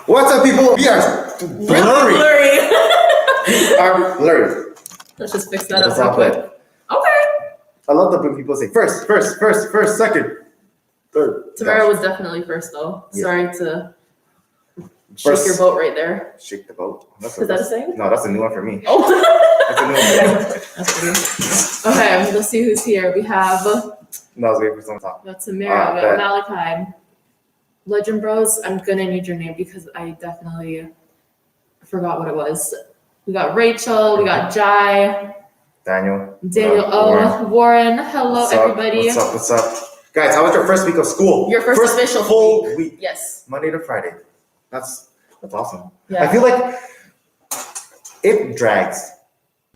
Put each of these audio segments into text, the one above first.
What's up, people? We are blurry. We are blurry. Let's just fix that That's up real all quick. Okay. I love that when people say first, second, third. Tamara was definitely first, though. Yeah. Sorry to First. shake your boat right there. Shake the boat. Is that a saying? No, that's a new one for me. Oh. That's a new one for me. That's funny. Okay, let's see who's here. We have No, I was waiting for someone to talk. we got Tamara, we got Malachi. Legend Bros, I'm gonna need your name because I definitely forgot what it was. We got Rachel, we got Jai, Daniel. Warren. Hello, What's up? everybody. What's up? Guys, how was your first week of school? Your first official full week. Yes. Monday to Friday. That's awesome. Yeah. I feel like it drags.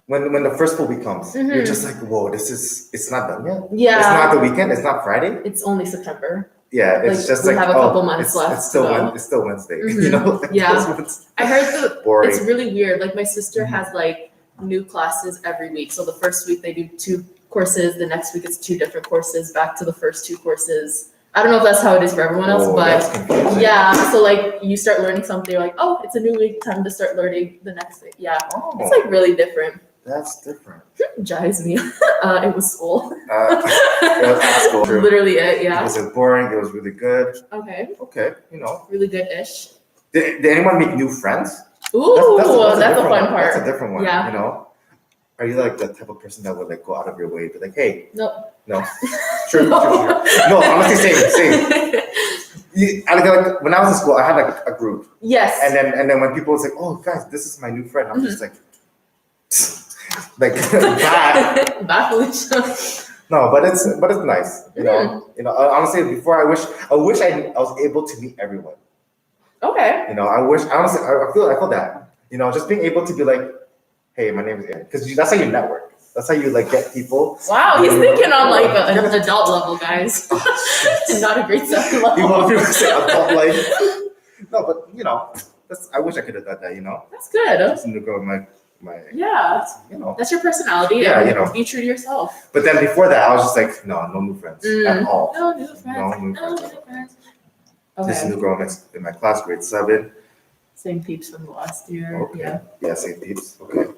When the first full week comes, you're just like, whoa, it's not done yet. Yeah. It's not the weekend, it's not Friday. It's only September. Yeah, it's Like, just we like, have a couple months left It's still, to go. it's still Wednesday, Mhm. you know? Like, Yeah. it's I heard that boring. it's really weird. Like my sister Mhm. has like new classes every week. So the first week they do 2 courses, the next week it's 2 different courses, back to the first 2 courses. I don't know if that's how it is for everyone else, Oh, but that's confusing. yeah. So like you start learning something, you're like, oh, it's a new week, time to start learning the next week. Yeah. Oh, It's like really different. that's different. Jives me. It was school. It was at school. True. Literally it, It yeah. wasn't boring, it was really good. Okay. Okay, you know. Really good-ish. Did anyone make new friends? Ooh, that's a different fun one. part. That's a different one, Yeah. you know? Are you like the type of person that would like go out of your way to be like, hey, Nope. no? True. No, honestly, same. Like when I was in school, I had like a group. Yes. And then when people was like, oh guys, this is my new friend, I'm just like bad. Bye, Felicia. No, but it's nice, you know. You know, honestly, before I wish I was able to meet everyone. Okay. You know, honestly I feel that. You know, just being able to be like, hey, my name is Aaron, because that's how you network. That's how you like get people. Wow, he's thinking on like an adult level, guys. Not a grade 7 level. People say adult life. No, but you know, I wish I could have done that. You know, That's good. just to go my. Yeah. You know. That's your personality. Yeah, and you know. Be true to yourself. But then before that, I was just like, no new friends at all. No new friends. No new No friends. new friends. This Okay. new girl in my class, grade 7. Same peeps from last year. Okay. Yeah. Same peeps. Okay.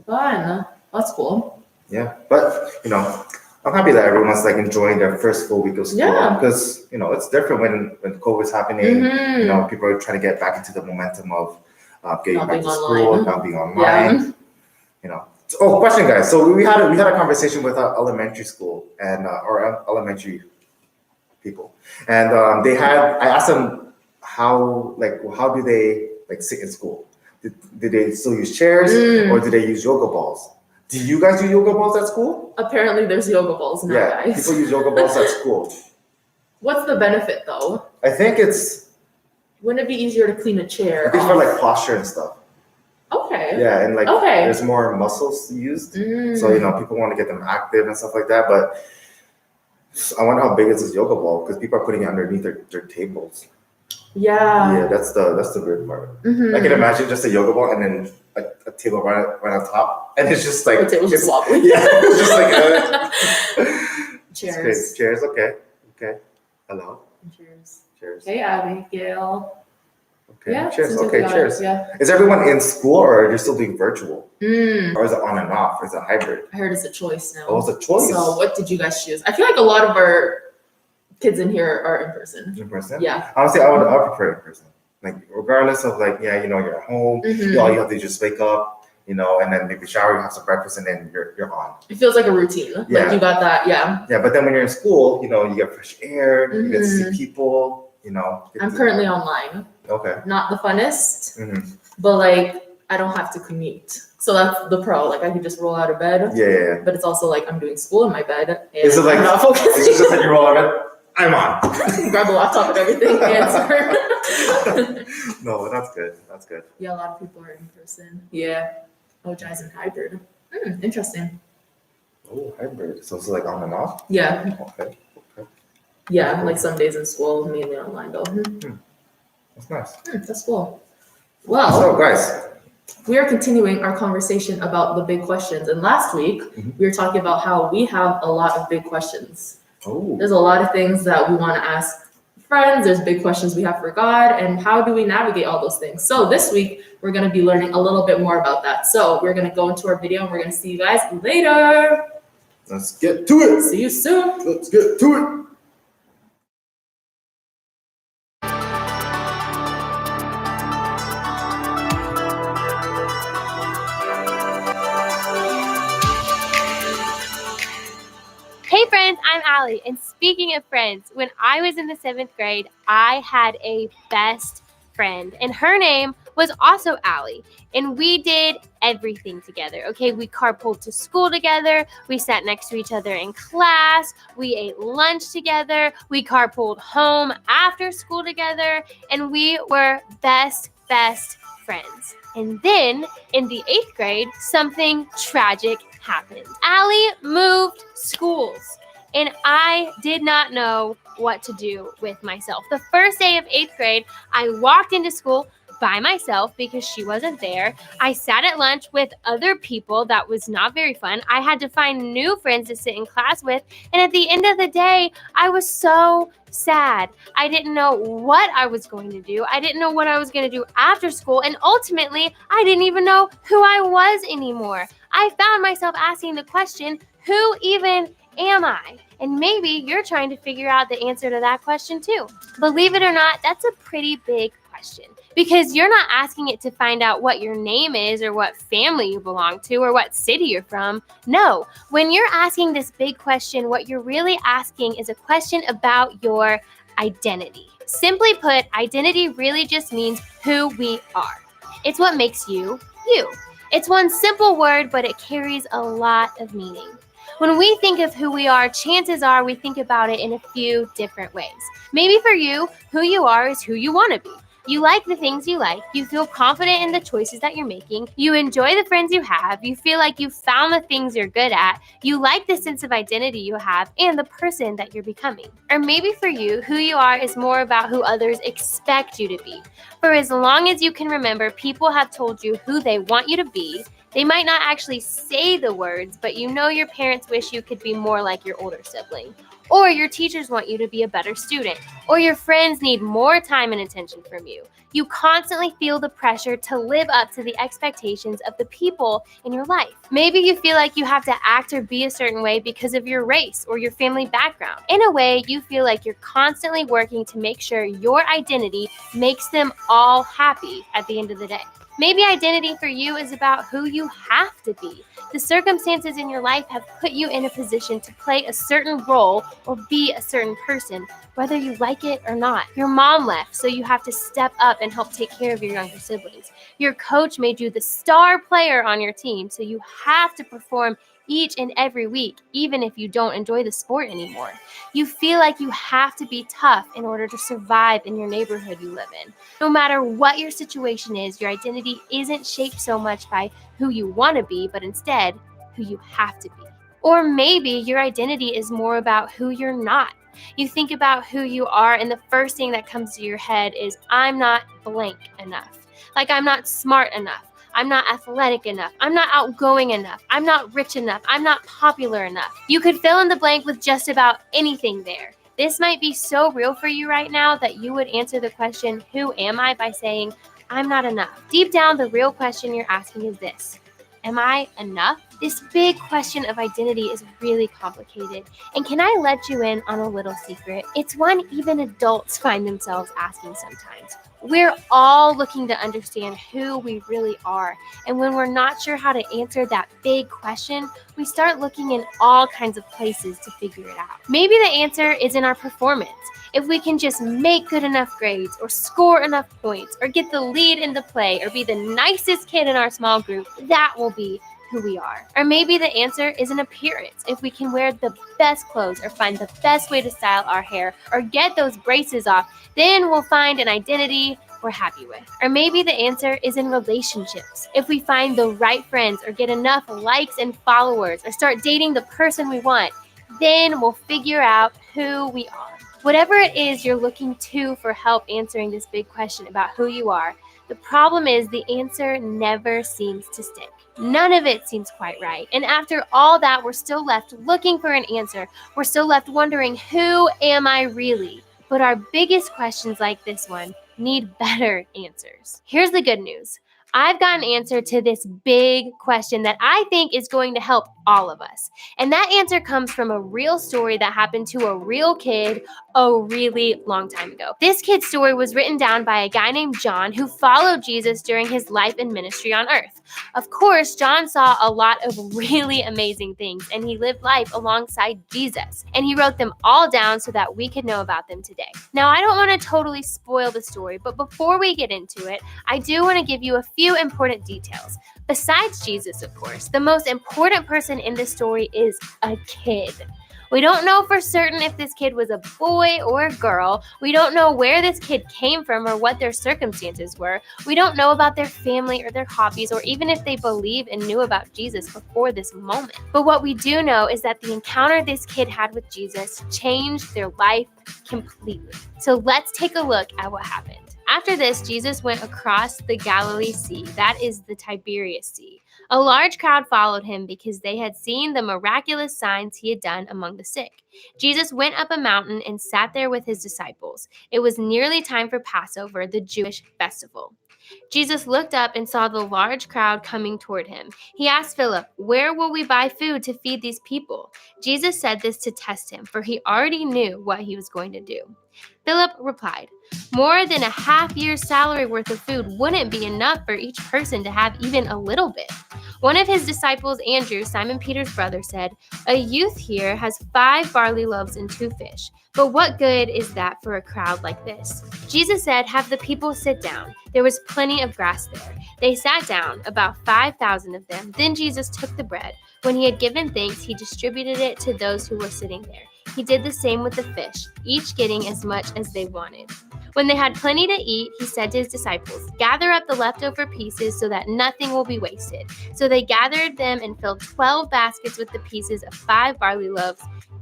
Fun. That's cool. Yeah, but you know, I'm happy that everyone's like enjoying their first full week of school. Yeah. Because you know it's different when COVID's happening. Mhm. You know, people are trying to get back into the momentum of getting Not back to being school, online. not being online. Yeah. You know. Oh, question, guys. So we had a conversation with our elementary school and our elementary people, and I asked them how do they like sit in school? Did they still use chairs or did they use yoga balls? Do you guys do yoga balls at school? Apparently there's yoga balls now, Yeah, guys. people use yoga balls at school. What's the benefit though? I think it's Wouldn't it be easier to clean a chair? for like posture and stuff. Okay. Yeah, and like Okay. there's more muscles used, Mm. so you know people want to get them active and stuff like that. But I wonder how big is this yoga ball because people are putting it underneath their tables. Yeah, that's the weird part. Mhm. I can imagine just a yoga ball and then a table right on top, and it's just like Or table's just wobbly. Yeah, it's just like Cheers. It's great. Cheers. Okay. Hello. Cheers. Hey, Abigail. Okay. Yeah. Cheers. seems like Okay. we got it. Cheers. Yeah. Is everyone in school or are you still doing virtual? Mm. Or is it on and off? Or is it hybrid? I heard it's a choice now. Oh, it's a choice. So, what did you guys choose? I feel like a lot of our kids in here are in person. In person? Yeah. Honestly, I would prefer in person. Like, regardless of like, yeah, you know, you're at home, Mhm. all you have to just wake up, you know, and then maybe shower, you have some breakfast, and then you're on. It feels like a routine. Yeah. Like you got that. Yeah. Yeah, but then when you're in school, you know, you get fresh air, you get to see Mhm. people, you know. I'm currently online. Okay. Not the funnest, hmm but like I don't have to commute. So that's the pro. Like I can just roll out of bed. Yeah. But it's also like I'm doing school in my bed. And Is it like I'm not focusing. It's just like you roll out of bed, I'm on. Grab the laptop and everything. Answer. No, but that's good. That's good. Yeah, a lot of people are in person. Yeah. Oh, Jai's in hybrid. Interesting. Oh, hybrid. So it's like on and off? Yeah. Okay. Yeah. Like some days in school, mainly online though. That's nice. That's cool. Well, So, guys. we are continuing our conversation about the big questions. And last week, we were talking about how we have a lot of big questions. Oh. There's a lot of things that we want to ask friends, there's big questions we have for God, and how do we navigate all those things? So this week, we're going to be learning a little bit more about that. So we're going to go into our video and we're going to see you guys later. Let's get to it. See you soon. Let's get to it. Hey friends, I'm Allie, and speaking of friends, when I was in the 7th grade, I had a best friend, and her name was also Allie, and we did everything together, okay? We carpooled to school together, we sat next to each other in class, we ate lunch together, we carpooled home after school together, and we were best friends. And then, in the 8th grade, something tragic happened. Allie moved schools, and I did not know what to do with myself. The first day of 8th grade, I walked into school by myself because she wasn't there. I sat at lunch with other people. That was not very fun. I had to find new friends to sit in class with, and at the end of the day, I was so sad. I didn't know what I was going to do. I didn't know what I was going to do after school, and ultimately, I didn't even know who I was anymore. I found myself asking the question, who even am I? And maybe you're trying to figure out the answer to that question too. Believe it or not, that's a pretty big question, because you're not asking it to find out what your name is or what family you belong to or what city you're from. No, when you're asking this big question, what you're really asking is a question about your identity. Simply put, identity really just means who we are. It's what makes you, you. It's one simple word, but it carries a lot of meaning. When we think of who we are, chances are we think about it in a few different ways. Maybe for you, who you are is who you want to be. You like the things you like, you feel confident in the choices that you're making, you enjoy the friends you have, you feel like you've found the things you're good at, you like the sense of identity you have, and the person that you're becoming. Or maybe for you, who you are is more about who others expect you to be. For as long as you can remember, people have told you who they want you to be. They might not actually say the words, but you know your parents wish you could be more like your older sibling. Or your teachers want you to be a better student. Or your friends need more time and attention from you. You constantly feel the pressure to live up to the expectations of the people in your life. Maybe you feel like you have to act or be a certain way because of your race or your family background. In a way, you feel like you're constantly working to make sure your identity makes them all happy at the end of the day. Maybe identity for you is about who you have to be. The circumstances in your life have put you in a position to play a certain role or be a certain person, whether you like it or not. Your mom left, so you have to step up and help take care of your younger siblings. Your coach made you the star player on your team, so you have to perform each and every week, even if you don't enjoy the sport anymore. You feel like you have to be tough in order to survive in your neighborhood you live in. No matter what your situation is, your identity isn't shaped so much by who you want to be, but instead who you have to be. Or maybe your identity is more about who you're not. You think about who you are, and the first thing that comes to your head is, I'm not blank enough. Like, I'm not smart enough. I'm not athletic enough. I'm not outgoing enough. I'm not rich enough. I'm not popular enough. You could fill in the blank with just about anything there. This might be so real for you right now that you would answer the question, who am I, by saying, I'm not enough. Deep down, the real question you're asking is this: am I enough? This big question of identity is really complicated. And can I let you in on a little secret? It's one even adults find themselves asking sometimes. We're all looking to understand who we really are. And when we're not sure how to answer that big question, we start looking in all kinds of places to figure it out. Maybe the answer is in our performance. If we can just make good enough grades, or score enough points, or get the lead in the play, or be the nicest kid in our small group, that will be who we are. Or maybe the answer is an appearance. If we can wear the best clothes, or find the best way to style our hair, or get those braces off, then we'll find an identity we're happy with. Or maybe the answer is in relationships. If we find the right friends, or get enough likes and followers, or start dating the person we want, then we'll figure out who we are. Whatever it is you're looking to for help answering this big question about who you are, the problem is the answer never seems to stick. None of it seems quite right. And after all that, we're still left looking for an answer. We're still left wondering, who am I really? But our biggest questions like this one need better answers. Here's the good news. I've got an answer to this big question that I think is going to help all of us. And that answer comes from a real story that happened to a real kid a really long time ago. This kid's story was written down by a guy named John who followed Jesus during his life and ministry on earth. Of course, John saw a lot of really amazing things, and he lived life alongside Jesus. And he wrote them all down so that we could know about them today. Now, I don't want to totally spoil the story, but before we get into it, I do want to give you a few important details. Besides Jesus, of course, the most important person in this story is a kid. We don't know for certain if this kid was a boy or a girl. We don't know where this kid came from or what their circumstances were. We don't know about their family or their hobbies or even if they believe and knew about Jesus before this moment. But what we do know is that the encounter this kid had with Jesus changed their life completely. So let's take a look at what happened. After this, Jesus went across the Galilee Sea, that is the Tiberias Sea. A large crowd followed him because they had seen the miraculous signs he had done among the sick. Jesus went up a mountain and sat there with his disciples. It was nearly time for Passover, the Jewish festival. Jesus looked up and saw the large crowd coming toward him. He asked Philip, "Where will we buy food to feed these people?" Jesus said this to test him, for he already knew what he was going to do. Philip replied, "More than a half year's salary worth of food wouldn't be enough for each person to have even a little bit." One of his disciples, Andrew, Simon Peter's brother, said, "A youth here has 5 barley loaves and 2 fish. But what good is that for a crowd like this?" Jesus said, "Have the people sit down." There was plenty of grass there. They sat down, about 5,000 of them. Then Jesus took the bread. When he had given thanks, he distributed it to those who were sitting there. He did the same with the fish, each getting as much as they wanted. When they had plenty to eat, he said to his disciples, "Gather up the leftover pieces so that nothing will be wasted." So they gathered them and filled 12 baskets with the pieces of 5 barley loaves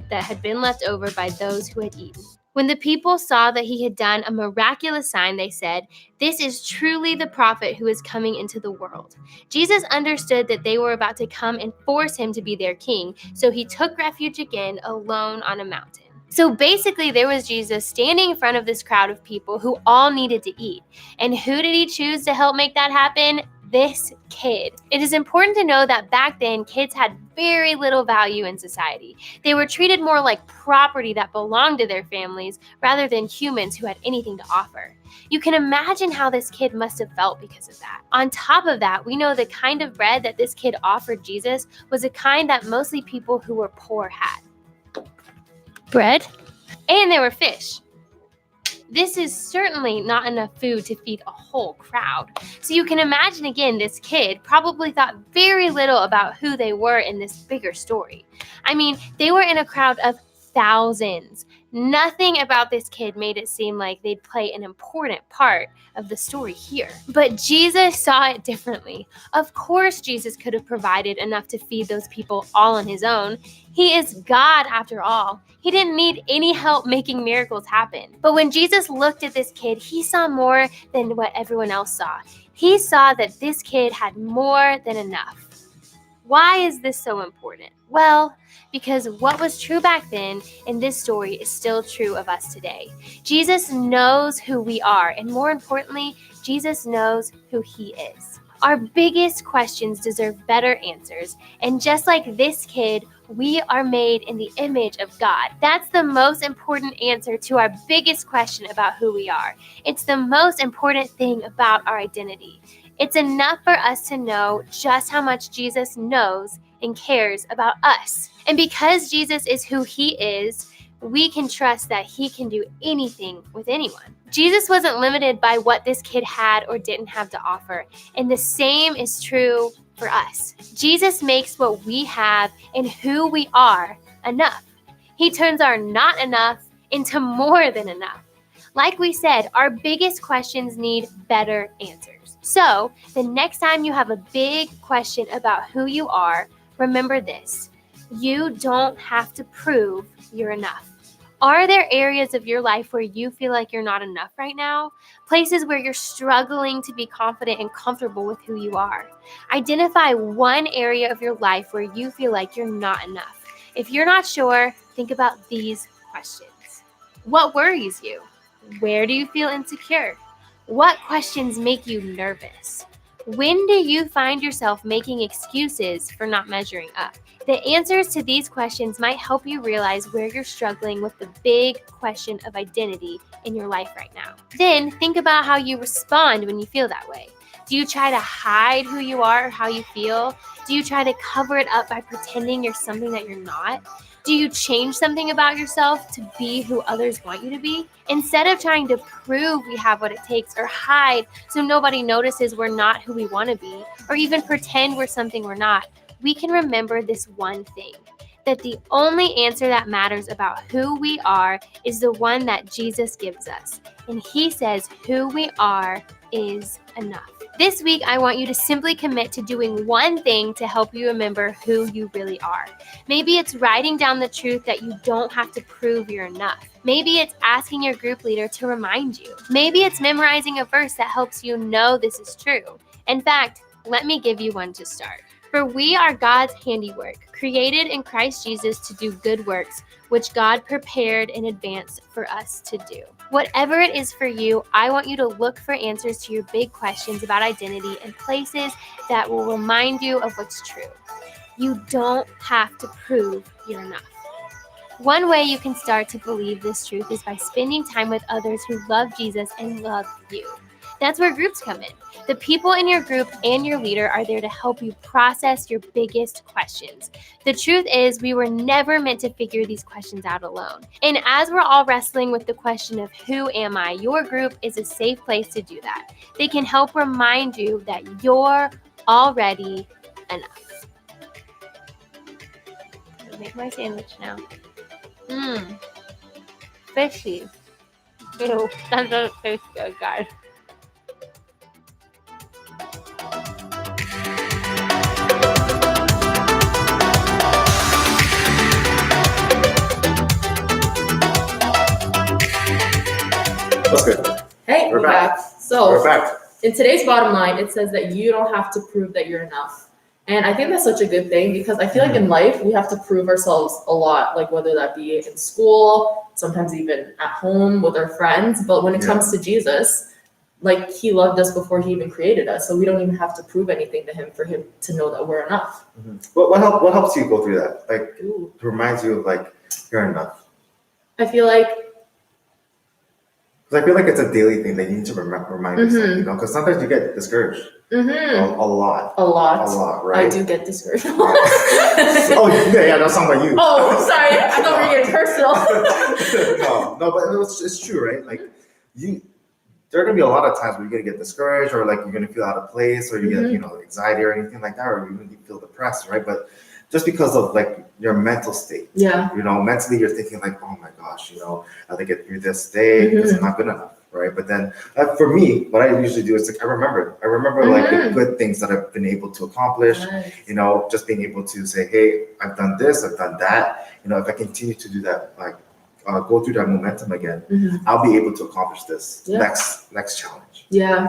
that had been left over by those who had eaten. When the people saw that he had done a miraculous sign, they said, "This is truly the prophet who is coming into the world." Jesus understood that they were about to come and force him to be their king, so he took refuge again alone on a mountain. So basically, there was Jesus standing in front of this crowd of people who all needed to eat. And who did he choose to help make that happen? This kid. It is important to know that back then, kids had very little value in society. They were treated more like property that belonged to their families rather than humans who had anything to offer. You can imagine how this kid must have felt because of that. On top of that, we know the kind of bread that this kid offered Jesus was a kind that mostly people who were poor had. Bread, and there were fish. This is certainly not enough food to feed a whole crowd. So you can imagine again, this kid probably thought very little about who they were in this bigger story. I mean, they were in a crowd of thousands. Nothing about this kid made it seem like they'd play an important part of the story here. But Jesus saw it differently. Of course, Jesus could have provided enough to feed those people all on his own. He is God after all. He didn't need any help making miracles happen. But when Jesus looked at this kid, he saw more than what everyone else saw. He saw that this kid had more than enough. Why is this so important? Well, because what was true back then in this story is still true of us today. Jesus knows who we are, and more importantly, Jesus knows who he is. Our biggest questions deserve better answers, and just like this kid, we are made in the image of God. That's the most important answer to our biggest question about who we are. It's the most important thing about our identity. It's enough for us to know just how much Jesus knows and cares about us. And because Jesus is who he is, we can trust that he can do anything with anyone. Jesus wasn't limited by what this kid had or didn't have to offer, and the same is true for us. Jesus makes what we have and who we are enough. He turns our not enough into more than enough. Like we said, our biggest questions need better answers. So, the next time you have a big question about who you are, remember this: you don't have to prove you're enough. Are there areas of your life where you feel like you're not enough right now? Places where you're struggling to be confident and comfortable with who you are? Identify one area of your life where you feel like you're not enough. If you're not sure, think about these questions. What worries you? Where do you feel insecure? What questions make you nervous? When do you find yourself making excuses for not measuring up? The answers to these questions might help you realize where you're struggling with the big question of identity in your life right now. Then think about how you respond when you feel that way. Do you try to hide who you are or how you feel? Do you try to cover it up by pretending you're something that you're not? Do you change something about yourself to be who others want you to be? Instead of trying to prove we have what it takes or hide so nobody notices we're not who we want to be, or even pretend we're something we're not, we can remember this one thing, that the only answer that matters about who we are is the one that Jesus gives us. And he says who we are is enough. This week, I want you to simply commit to doing one thing to help you remember who you really are. Maybe it's writing down the truth that you don't have to prove you're enough. Maybe it's asking your group leader to remind you. Maybe it's memorizing a verse that helps you know this is true. In fact, let me give you one to start. For we are God's handiwork, created in Christ Jesus to do good works, which God prepared in advance for us to do. Whatever it is for you, I want you to look for answers to your big questions about identity in places that will remind you of what's true. You don't have to prove you're enough. One way you can start to believe this truth is by spending time with others who love Jesus and love you. That's where groups come in. The people in your group and your leader are there to help you process your biggest questions. The truth is, we were never meant to figure these questions out alone. And as we're all wrestling with the question of who am I, your group is a safe place to do that. They can help remind you that you're already enough. I'll make my sandwich now. Fishy. Ew, that doesn't taste good, guys. That's good. Hey, We're we're back. back. So We're back. in today's bottom line, it says that you don't have to prove that you're enough. And I think that's such a good thing because I feel like in life, we have to prove ourselves a lot, like whether that be in school, sometimes even at home with our friends. But when it comes to Jesus, like he loved us before he even created us. So we don't even have to prove anything to him for him to know that we're enough. Mm-hmm. What helps you go through that? Like, Ooh. it reminds you of like, you're enough. I feel like Because I feel like it's a daily thing that you need to remind yourself, you know, because sometimes you get discouraged a lot. A lot. A lot, right? I do get discouraged. Oh, yeah, that's not about you. Oh, sorry. I thought we were getting personal. no, but it's true, right? Like, there are gonna be a lot of times where you're gonna get discouraged, or like you're gonna feel out of place, or you get anxiety or anything like that, or even you feel depressed, right? But just because of like your mental state, mentally you're thinking like, oh my gosh, I have to get through this day because I'm not good enough, right? But then for me, what I usually do is like I remember like the good things that I've been able to accomplish. Nice. Just being able to say, hey, I've done this, I've done that. If I continue to do that, like go through that momentum again, I'll be able to accomplish this next challenge. Yeah.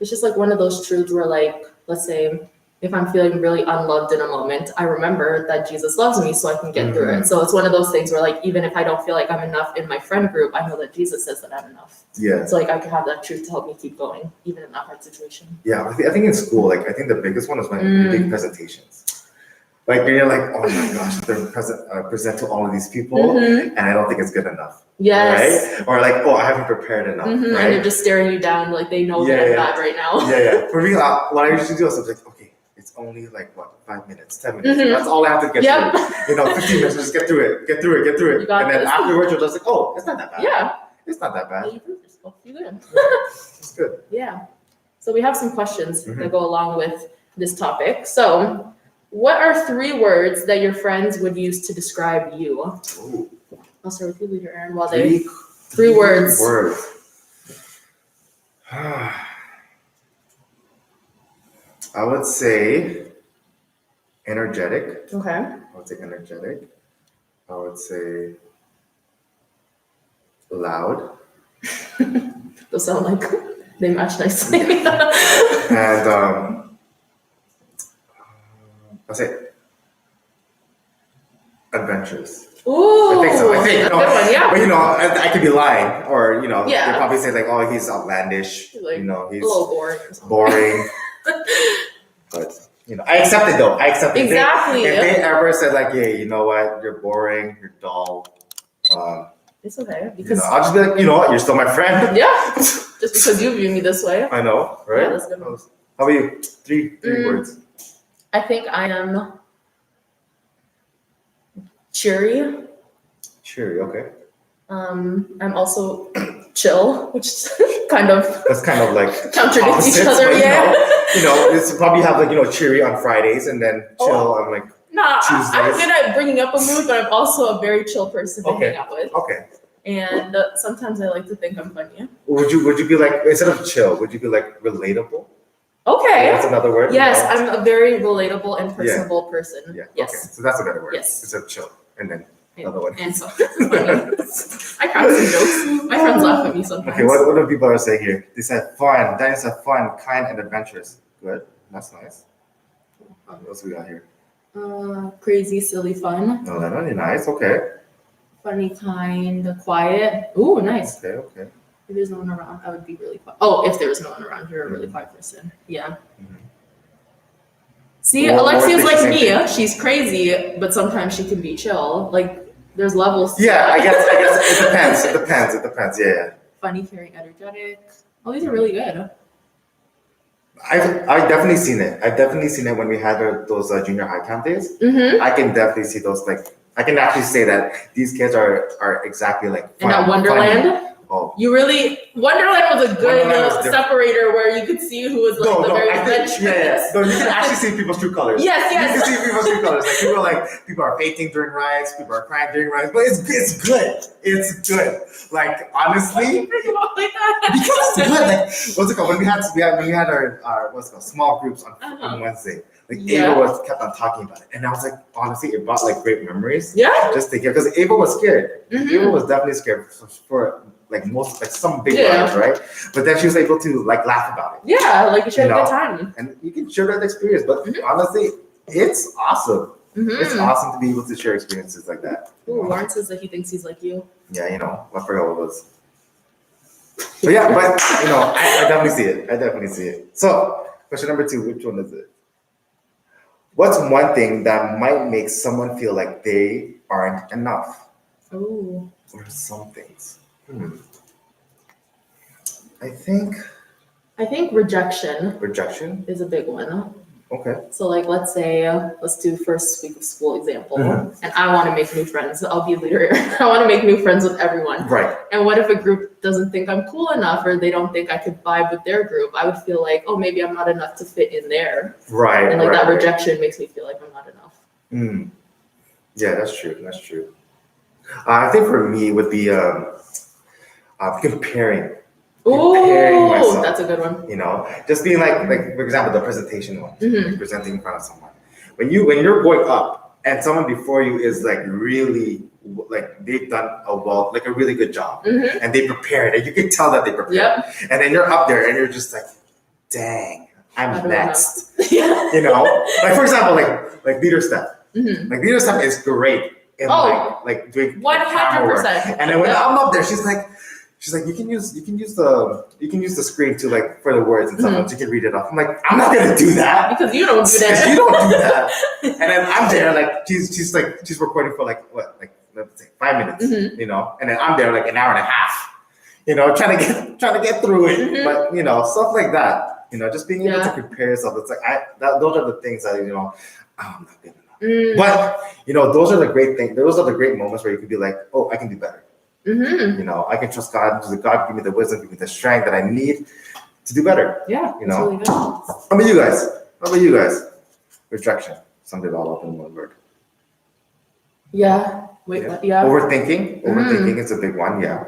It's just like one of those truths where, like, let's say if I'm feeling really unloved in a moment, I remember that Jesus loves me so I can get through it. So it's one of those things where, like, even if I don't feel like I'm enough in my friend group, I know that Jesus says that I'm enough. Yeah. So like I can have that truth to help me keep going, even in that hard situation. Yeah, I think in school, like I think the biggest one is when you make presentations. Like you're like, oh my gosh, they're present to all of these people, and I don't think it's good enough. Yes. Right? Or like, oh, I haven't prepared enough. Right? And they're just staring you down, like they know that I'm bad right now. Yeah. For me, what I usually do is I'm like, okay, it's only like 5 minutes, 10 minutes. That's all I have to get through. 15 minutes, just get through it. And then afterwards, you're just like, oh, it's not that bad. Yeah. It's not that bad. You good. It's good. Yeah. So we have some questions that go along with this topic. So, what are 3 words that your friends would use to describe you? Ooh. I'll start with you, Leader Aaron. While 3 words. I would say energetic. Okay. I would say energetic. I would say loud. Those sound like they match nicely. And I'll say adventurous. Ooh, I think so. I think, that's a good one. Yeah. But I could be lying, or Yeah. they probably say like, oh, he's outlandish. Like, he's a little boring or something. boring. But I accept it though. I accept it. Exactly. If they ever said like, hey, you know what, you're boring, you're dull. It's okay because I'll just be like, you know what, you're still my friend. yeah, just because you view me this way. I know, right? Yeah, that's good. How about you? Three words. I think I am cheery. Cheery, okay. I'm also chill, which is kind of That's kind of like contradicts each opposites, other. but, Yeah. It's probably have like cheery on Fridays and then chill on like Nah, I'm Tuesdays. good at bringing up a mood, but I'm also a very chill person to Okay. hang out with. Okay. And sometimes I like to think I'm funny. Would you be like, instead of chill, would you be like relatable? Okay. That's another word. Yes, I'm a very relatable and personable person. Yeah. Yes. Okay. So that's a better word. Yes. Instead of chill, and then another one. And so I crack some jokes. My friends laugh at me sometimes. Okay. What do people are saying here? They said fun. That is a fun, kind, and adventurous. Good. That's nice. What else we got here? Crazy, silly, fun. Oh, that's really nice. Okay. Funny, kind, quiet. Ooh, nice. Okay. If there's no one around, I would be really quiet. Oh, if there was no one around, you're a really quiet person. Yeah. Mhm. See, Or Alexia's like same me. thing. She's crazy, but sometimes she can be chill. Like, there's levels. to Yeah, that. I guess it depends. Yeah. Funny, caring, energetic. Oh, these are really good. I've definitely seen it. I've definitely seen it when we had those junior high camp days. Mm-hmm. I can definitely see those. Like, I can actually say that these kids are exactly like And fun, at Wonderland, funny. Oh. Wonderland was a good Wonderland was separator where you could see who was like the very adventurous. No, you can actually see people's true colors. Yes. You can see people's true colors. People are fainting during rides, people are crying during rides, but it's good. It's good. Like, honestly, Think about like that. because it's good. Like, what's it called? When we had our what's it called, small groups on Wednesday. Like Yeah. Ava kept on talking about it, and I was like, honestly, it brought like great memories. Yeah. Just thinking, because Ava was scared. Mhm. Ava was definitely scared for like some big Yeah. rides, right? But then she was able to like laugh about it, Yeah, like you should have a You good know? time. and you can share that experience. But Mhm. honestly, it's awesome. It's Mm-hmm. awesome to be able to share experiences like that. Ooh, Lauren says that he thinks he's like you. Yeah, I forgot what it was. But yeah, I definitely see it. So, question number 2, which one is it? What's one thing that might make someone feel like they aren't enough? Ooh. Or some things? I think I think rejection rejection. is a big one. Okay. So like, let's say, let's do first week of school example. Mhm. And I want to make new friends. I'll be a leader here. I want to make new friends with everyone. Right. And what if a group doesn't think I'm cool enough or they don't think I could vibe with their group? I would feel like, oh, maybe I'm not enough to fit in there. Right. And like that right. rejection makes me feel like I'm not enough. Yeah, that's true. I think for me it would be comparing. Comparing Ooh, myself. that's a good one. Just being like for example, the presentation one, Mhm. like presenting in front of someone. When you're going up and someone before you is like really like they've done a really good job Mm-hmm. and they prepared and you can tell that they prepared. Yep. And then you're up there and you're just like, dang, I I'm don't next. Yeah. Like for example, like leader step. Mm-hmm. Like leader step is great in Oh, like doing 100%. and then when I'm up there, she's like, you can use the screen to like for the words and stuff, Mhm. so you can read it off. I'm like, I'm not gonna do that. Because you don't do Because that. you don't do that. And then I'm there like she's recording for like what, like let's say 5 minutes, Mhm. and then I'm there like an hour and a half, trying to get through it. Mhm. But stuff like that. Just being able Yeah. to prepare yourself. It's like those are the things that oh, I'm not good enough. Mm. But those are the great things. Those are the great moments where you can be like, oh, I can do better. Mm-hmm. I can trust God. God give me the wisdom, give me the strength that I need to do better. Yeah, You that's know? really good. How about you guys? Rejection. Summed it all up in one word. Yeah. Wait, what? Yeah. Overthinking. Overthinking is a big one. Yeah.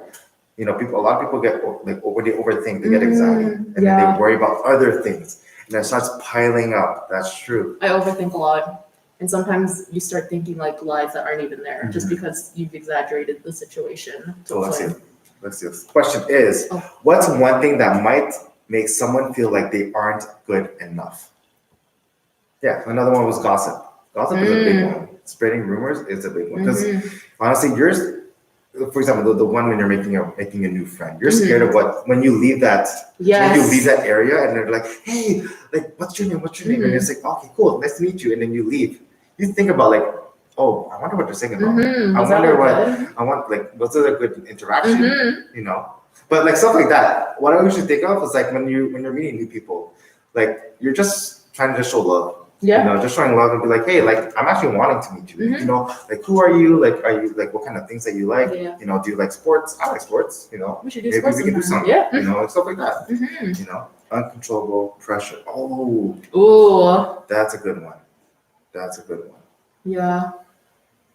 A lot of people get like when they overthink, they get anxiety, and then yeah. they worry about other things, and it starts piling up. That's true. I overthink a lot. And sometimes you start thinking like lies that aren't even there just because you've exaggerated the situation. So let's see. The question is, Oh. what's one thing that might make someone feel like they aren't good enough? Yeah, another one was gossip. Gossip is a big one. spreading rumors is a big one. Because Mhm. honestly, yours, for example, the one when you're making a new friend, you're scared of what when you leave that when you leave Yes. that area and they're like, hey, like what's your name? What's your name? And it's like, okay, cool, nice to meet you. And then you leave. You think about like, oh, I wonder what they're saying about me. Mhm. I Was that wonder good? I want like was it a good interaction? Mhm. You know? But like stuff like that. What I usually think of is like when you're meeting new people, like you're just trying to just show love. Yeah. You know, just showing love and be like, hey, like I'm actually wanting to meet you. Mhm. You know, like who are you? Like, are you like what kind of things that you like? Yeah. You know, do you like sports? I like sports. You know, We should do maybe sports we can do sometime. something. Yeah. You know, stuff like that. Mhm. You know, uncontrollable pressure. Oh, Ooh. that's a good one. That's a good one. Yeah.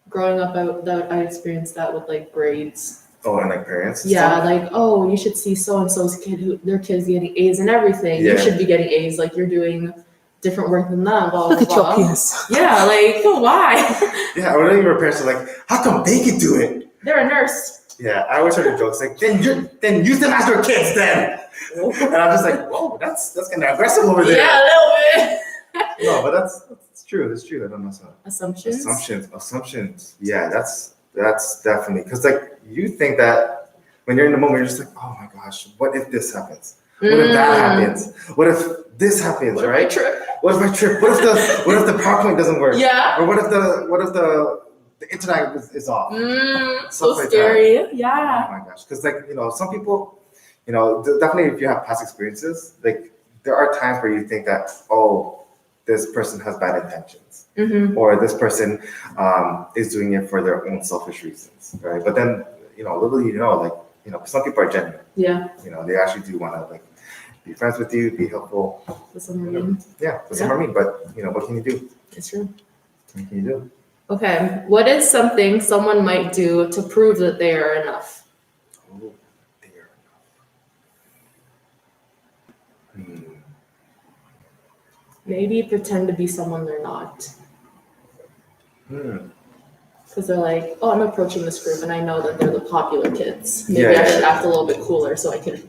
Growing up, I experienced that with like grades. Oh, and like parents. And Yeah, stuff? like, oh, you should see so and so's kid who their kid's getting A's and everything. Yeah. You should be getting A's, like you're doing different work than them. Blah, Look blah, at blah. your PS. Yeah, like why? Yeah, or then your parents are like, how come they can do it? They're a nurse. Yeah, I always heard the jokes like, then use them as your kids then. And I'm just like, whoa, that's kind of aggressive over there. Yeah, a little bit. No, but that's true. That's true. I don't know. So. Assumptions. Assumptions. Yeah, that's definitely because like you think that when you're in the moment, you're just like, oh my gosh, what if this happens? What if that happens? What if this happens? What if right? I trip? What if I trip? What if the PowerPoint doesn't work? Yeah. Or what if the internet is off? So Stuff like scary. Oh Yeah. my gosh, because like some people, definitely if you have past experiences, like there are times where you think that this person has bad intentions, Mm-hmm. or this person is doing it for their own selfish reasons, right? But then little some people are genuine. Yeah. They actually do want to like be friends with you, be helpful. That's what I mean. Yeah, that's what I mean. But what can you do? It's true. What can you do? Okay. What is something someone might do to prove that they are enough? Oh, dear. Maybe pretend to be someone they're not. Because they're like, oh, I'm approaching this group and I know that they're the popular kids. Maybe I should act a little bit cooler so I can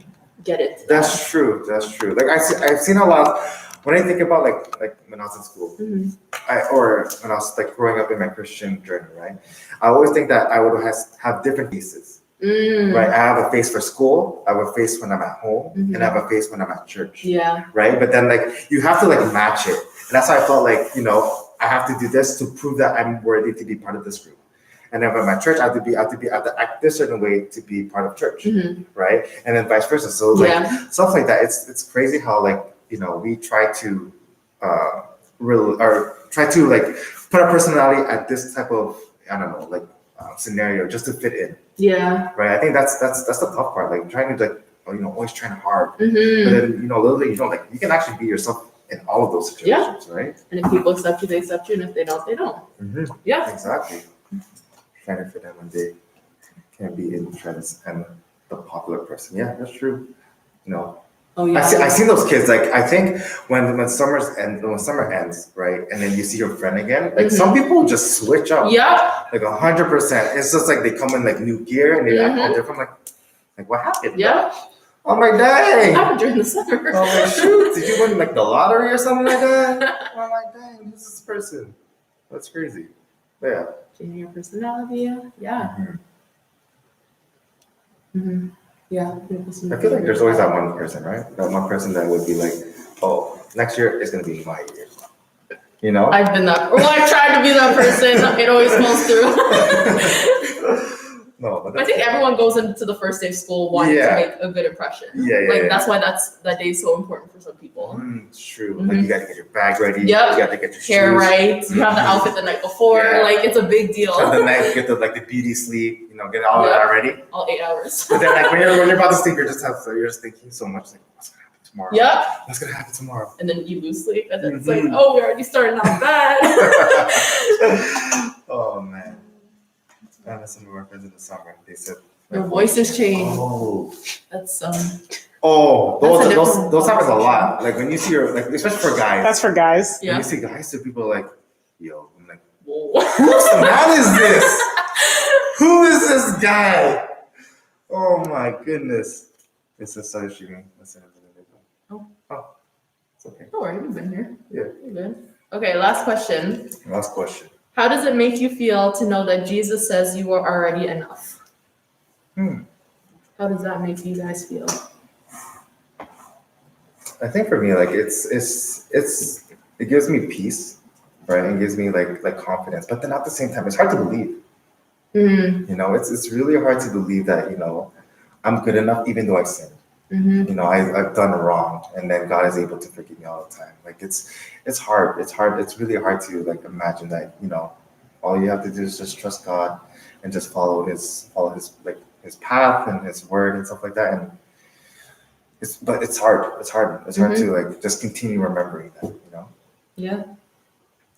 get it. That's true. Like I've seen a lot. When I think about like when I was in school, Mhm. or when I was like growing up in my Christian journey, right? I always think that I would have different faces, right? I have a face for school, I have a face when I'm at home, and I have a face when I'm at church, Yeah. right? But then like you have to like match it, and that's why I felt like I have to do this to prove that I'm worthy to be part of this group. And then at my church, I have to act this certain way to be part of church, right? And then vice versa. So like stuff like that. It's crazy how like we try to try to like put our personality at this type of scenario just to fit in, Yeah. right? I think that's the tough part. Like trying to like always trying hard, but Mm-hmm. then literally like you can actually be yourself in all of those situations, right? And if people accept you, they accept you, and if they don't, they don't. Yeah. Exactly. Trying to fit in when they can be in trends and the popular person. Yeah, that's true. Oh yeah. I've seen those kids. Like I think when summer ends, right, and then you see your friend again. Like some people just switch up. Yeah. Like 100%. It's just like they come in like new gear and they act all different. Like what happened? Yeah. Oh my It dang! happened during the summer. Oh my shoot! Did you win like the lottery or something like that? Oh my dang! Who's this person? That's crazy. But yeah. Changing your personality. Yeah. Mm-hmm. Yeah. I feel like there's always that one person, right? That one person that would be like, oh, next year is gonna be my year. I've been that, or I tried to be that person. It always falls through. No, but I think everyone goes into the first day of school wanting to make a good impression. That's why that day is so important for some people. It's true. Like you gotta get your bag ready. Yep. You gotta get your Hair shoes. right. You have the outfit the night before. Yeah. Like it's a big deal. So the night, get the beauty sleep. Get all of that ready. All 8 hours. But then like when you're about to sleep, you're just thinking so much like what's gonna happen tomorrow. Yep. What's gonna happen tomorrow? And then you lose sleep, and then it's like, oh, we're already starting off bad. Oh man. I met some of our friends in the summer. They said Your voice has changed. Oh. That's Those happens a lot. Like when you see especially for guys. That's for guys. When you see guys, so people are like, yo, I'm like, whoa. whose man is this? Who is this guy? Oh my goodness. It's a side streaming. Oh, it's okay. don't worry, you've been here. Yeah. You're good. Okay, last question. Last question. How does it make you feel to know that Jesus says you are already enough? How does that make you guys feel? I think for me, like it gives me peace, right? It gives me like confidence, but then at the same time, it's hard to believe. Mm-hmm. You know, it's really hard to believe that, you know, I'm good enough even though I sinned. Mm-hmm. You know, I've done wrong, and then God is able to forgive me all the time. Like it's hard. It's really hard to like imagine that, you know, all you have to do is just trust God and just follow his like his path and his word and stuff like that. And but it's hard. It's hard to like just continue remembering that, you know. Yeah.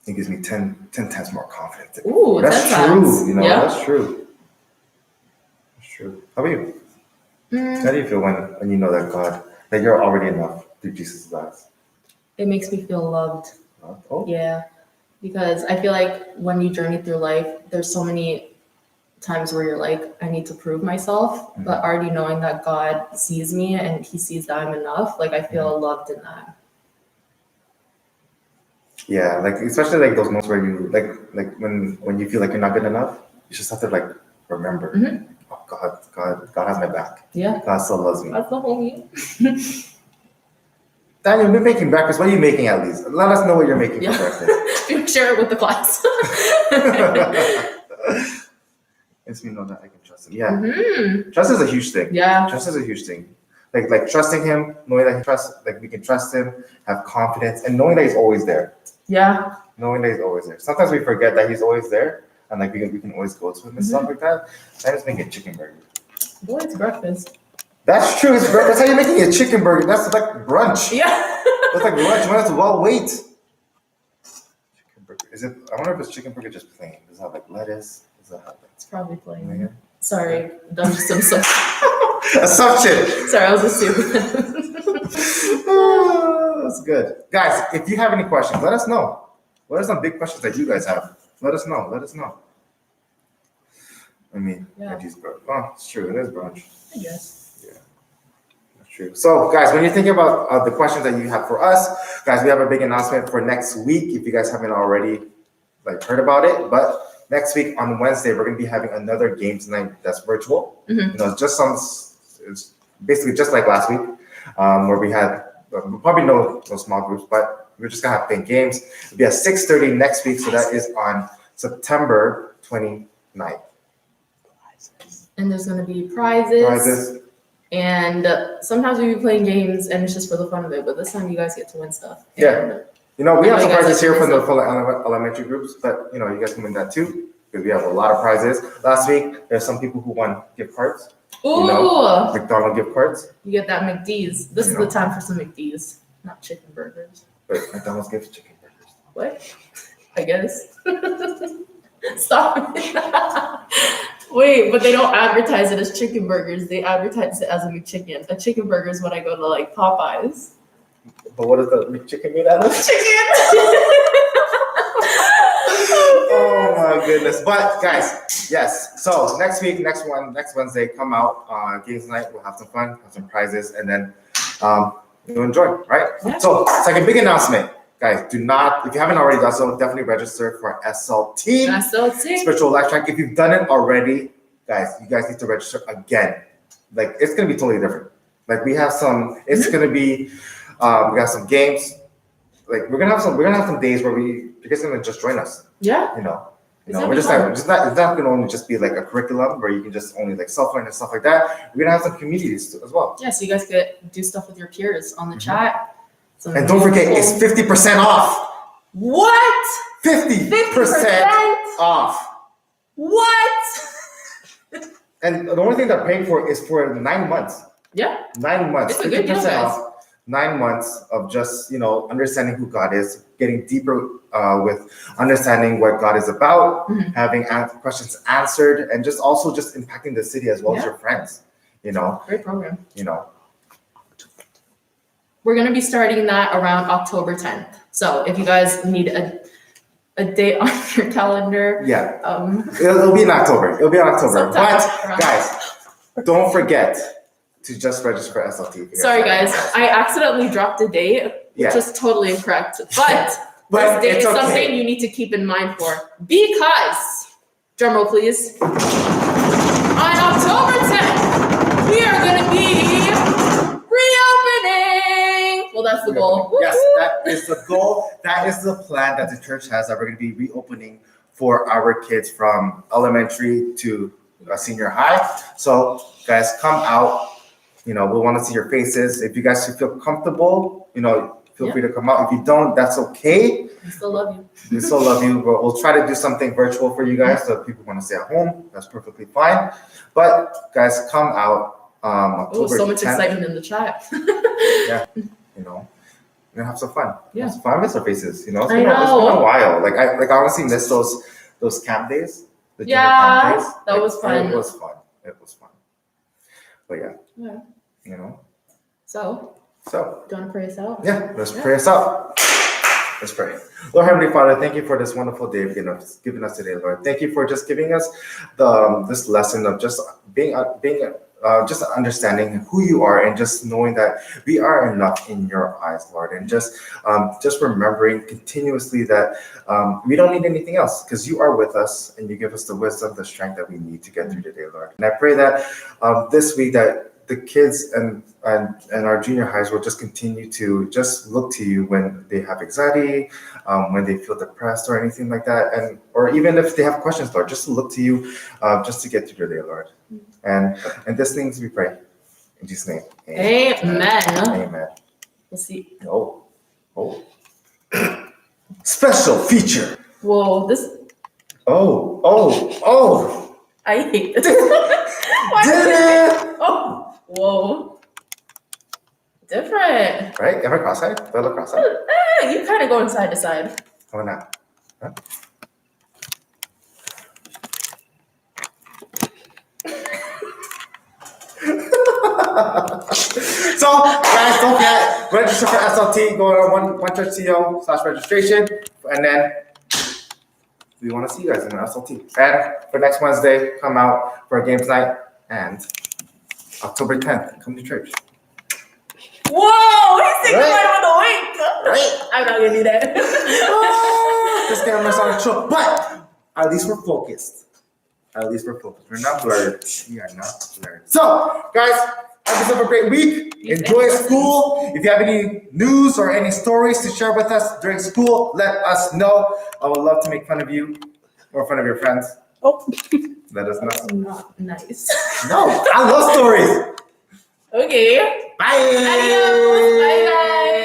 It gives me 10 times more confidence. Ooh, that's 10 true. times. You know, Yeah. that's true. That's true. How about you? Mm. How do you feel when you know that God, that you're already enough through Jesus' eyes? It makes me feel loved. Oh. Yeah. Because I feel like when you journey through life, there's so many times where you're like, I need to prove myself, but already knowing that God sees me and he sees that I'm enough, like I feel loved in that. Yeah, like especially like those moments where you like when you feel like you're not good enough, you just have to like remember, oh God has my back. Yeah. God still loves me. That's the homie. Daniel, you're making breakfast. What are you making at least? Let us know what you're making for breakfast. You share it with the class. Makes me know that I can trust him. Yeah. Trust is a huge thing. Yeah. Trust is a huge thing. Like trusting him, knowing that we can trust him, have confidence, and knowing that he's always there. Yeah. Knowing that he's always there. Sometimes we forget that he's always there, and like we can always go to him and stuff like that. I just make a chicken burger. Boy, it's breakfast. That's true. It's breakfast. That's how you're making a chicken burger. That's like brunch. Yeah. That's like lunch. When it's well weight. Chicken burger. Is it? I wonder if it's chicken burger just plain. Does it have like lettuce? Does it have like? It's probably plain. Yeah. Sorry, done some stuff. Assumption. Sorry, I was assuming. That's good. Guys, if you have any questions, let us know. What are some big questions that you guys have? Let us know. Let us know. I mean, Yeah. veggies, bro. Oh, it's true. It is brunch. I guess. Yeah, that's true. So, guys, when you're thinking about the questions that you have for us, guys, we have a big announcement for next week. If you guys haven't already like heard about it, but next week on Wednesday, we're going to be having another games night that's virtual. You know, it's basically just like last week, where we had probably no small groups, but we're just gonna have playing games. It'll be at 6:30 next week, so that is on September 29th. And there's gonna be prizes. And sometimes we be playing games, and it's just for the fun of it. But this time, you guys get to win stuff. Yeah. You know, we have some you guys prizes like here from the stuff. full elementary groups, but you know, you guys can win that too, because we have a lot of prizes. Last week, there's some people who won gift cards. Ooh, You know, McDonald's gift cards. you get that McD's. This You is know. the time for some McD's, not chicken burgers. But McDonald's gives chicken burgers. What? I guess. Stop. Wait, but they don't advertise it as chicken burgers. They advertise it as a McChicken. A chicken burger is when I go to like Popeyes. But what is the McChicken made out of? Chicken. Oh my goodness. But guys, yes. So next Wednesday, come out, games night. We'll have some fun, have some prizes, and then you'll enjoy, right? Yeah. So it's like a big announcement. Guys, do not, if you haven't already done so, definitely register for SLT, SLT. Spiritual Life Track. If you've done it already, guys, you guys need to register again. Like it's gonna be totally different. Like we have some, it's gonna be, we got some games. Like we're gonna have some days where you guys are gonna just join us. Yeah. You know, It's we're gonna just be like fun. it's not gonna only just be like a curriculum where you can just only like self-learn and stuff like that. We're gonna have some communities too, as well. Yeah, so you guys could do stuff with your peers on the chat. Some And don't forget, cool- it's 50% off. What? 50% off. What? And the only thing they're paying for is for 9 months. Yeah. 9 months. It's a good deal, guys. off. 9 months of just, understanding who God is, getting deeper with understanding what God is about, having questions answered, and just also just impacting the city as well as your friends, Great program. We're going to be starting that around October 10th. So if you guys need a date on your calendar, Yeah. It'll be in October. sometime But around- guys, don't forget to just register for SLT. Sorry guys, I accidentally dropped a date, which Yeah. is totally incorrect. But But this date it's is something okay. you need to keep in mind for because, drumroll please, on October 10th, we are going to be reopening. Well, that's the goal. Yes, that is the goal. That is the plan that the church has, that we're going to be reopening for our kids from elementary to senior high. So guys, come out. We want to see your faces. If you guys feel comfortable, feel free to come out. If you don't, that's okay. I still love you. We still love you. We'll try to do something virtual for you guys. So if people want to stay at home, that's perfectly fine. But guys, come out. Oh, October so much 10th. excitement in the chat. Yeah, we're gonna have some fun. Yeah. Have some fun. I miss our faces. It's been I know. a while. I honestly miss those camp days. The junior Yeah, camp days. that was fun. It was fun. But Yeah. So, So do you want to pray us out? yeah, let's pray us out. Let's pray. Lord Heavenly Father, thank you for this wonderful day you've given us today, Lord. Thank you for just giving us this lesson of just being just understanding who you are and just knowing that we are enough in your eyes, Lord, and just remembering continuously that we don't need anything else because you are with us and you give us the wisdom, the strength that we need to get through the day, Lord. And I pray that this week that the kids and our junior highs will just continue to just look to you when they have anxiety, when they feel depressed or anything like that, or even if they have questions, Lord, just to look to you, just to get through their day, Lord. And these things we pray in Jesus' name. Amen. Amen. We'll see. Oh. Special feature. Whoa, this. Oh. I hate this. Oh, whoa. Different. Right? Am I cross-eyed? Do I look cross-eyed? You kind of going side to side. Why not? Huh? So, guys, don't forget, register for SLT. Go on onechurchco/registration, and then we want to see you guys in the SLT. And for next Wednesday, come out for a games night, and October 10th, come to church. Whoa, he's thinking Right. with a wink. Right? I'm not gonna do that. Just get on the show. But at least we're focused. We're not blurred. We are not blurred. So, guys, have yourself a great week. Enjoy school. If you have any news or any stories to share with us during school, let us know. I would love to make fun of you or fun of your friends. Oh, Let us know. that's not nice. No, I love stories. Okay. Bye. Adios. Bye, guys.